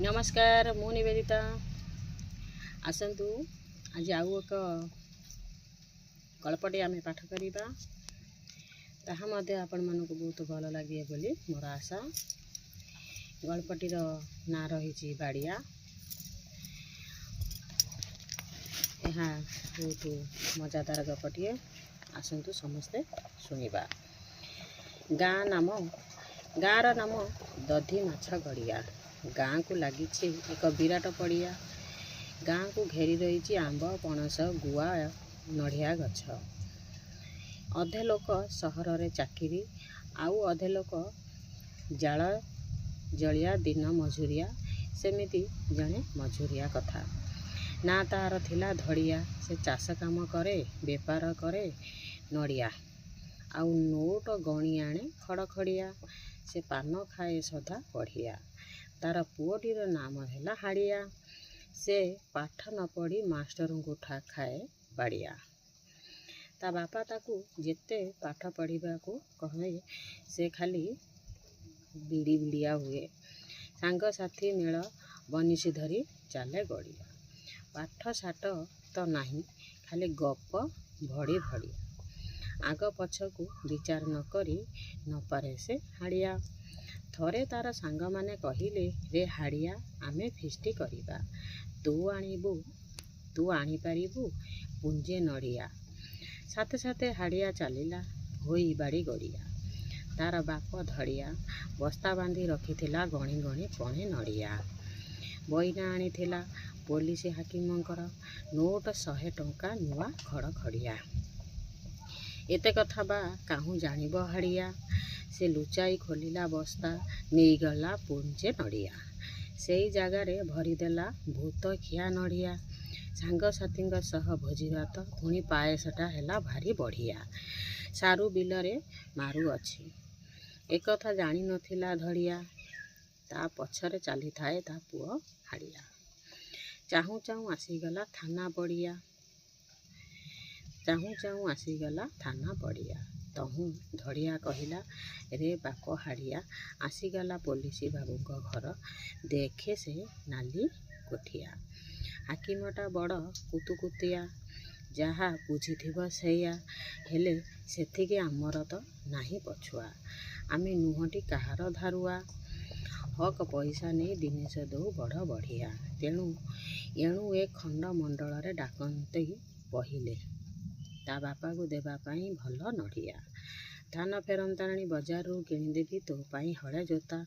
नमस्कार मु निवेदिता आसतु आज आउ एक गल्पटे आम पाठ करवा ताहा मध्य आपण मानक बहुत भल लगे बोली मोर आशा। गल्पटीर ना रही बाड़िया। यह बहुत मजादार गपटे आसतु समस्ते शुणा। गाँर नाम दधी माछ गड़िया। गाँ को लगी एक विराट पड़िया। गाँ को घेरी रही आंब पणस गुआ नड़िया गछ। अधे लोक सहर रे चाकरी आउ अधे लोक जाल जलिया दिन मजूरिया। सेमिति जने मजूरिया कथा ना तार थिला धड़िया। से चाष काम करे बेपार करे नड़िया आउ नोट गणी आणे खड़खड़िया। से पान खाए सदा बढ़िया। तार पुओटीर नाम है हाड़िया। से पाठ न पढ़ी मास्टर को खाए बाड़िया। ता बापा ताकू जेते पाठ पढ़ा को कहे से खाली बिड़ी बिड़िया हुए। सांग साथी मेल बनिशी धरी चले गड़िया। पाठ साठ तो नहीं खाली गप भड़ी भड़िया। आग पछ को विचार न करी न पारे से हाड़िया। थरे तार सांग माने कहिले रे हाड़िया आमे फिष्टी करिबा। तू आनी पारिबू पुंजे नड़िया। साथे साथे हाड़िया चलिला होई बाड़ी गड़िया। तार बाप धड़िया बस्ता बांधी रखिथिला गणी गणी पणे नड़िया। बईना आनीथिला पुलिस हाकिमंकर नोट 100 टंका नुआ खड़खड़िया। एते कथा बा काहू जानिब हाड़िया। से लुचाई खोलिला बस्ता नहीं गला पुंजे नड़िया। से जगार भरीदेला भूत खिया नड़िया। सांगसाथी सह भोजी भात पुणी पायसटा है भारी बढ़िया। सारू बिलरे मारू अच्छी एक कथा जानी नथिला धड़िया। ता पछरे चली थाए ता पुओ हाड़िया। चाहू चाहू आसीगला थाना पड़िया। थाना पड़िया। तहु धड़िया कहिला रे बाप हाड़िया आसीगला पुलिस बाबू घर देखे से नाली कोठिया। हाकिमटा बड़ कुतुकुतिया जहा बुझीथिब सेया। हेले सेथिके आमर तो नाही पछुआ। आमे नुहटी कहार धारुआ। हक पैसा नहीं जिनिस दौ बड़ बढ़िया। तेणु एणु ए खंड मंडल रे डाकते पहिले ता बापा को देवाई भल नड़िया। धान फेरंताणी बजार किणीदेवी तो पाई हले जोता।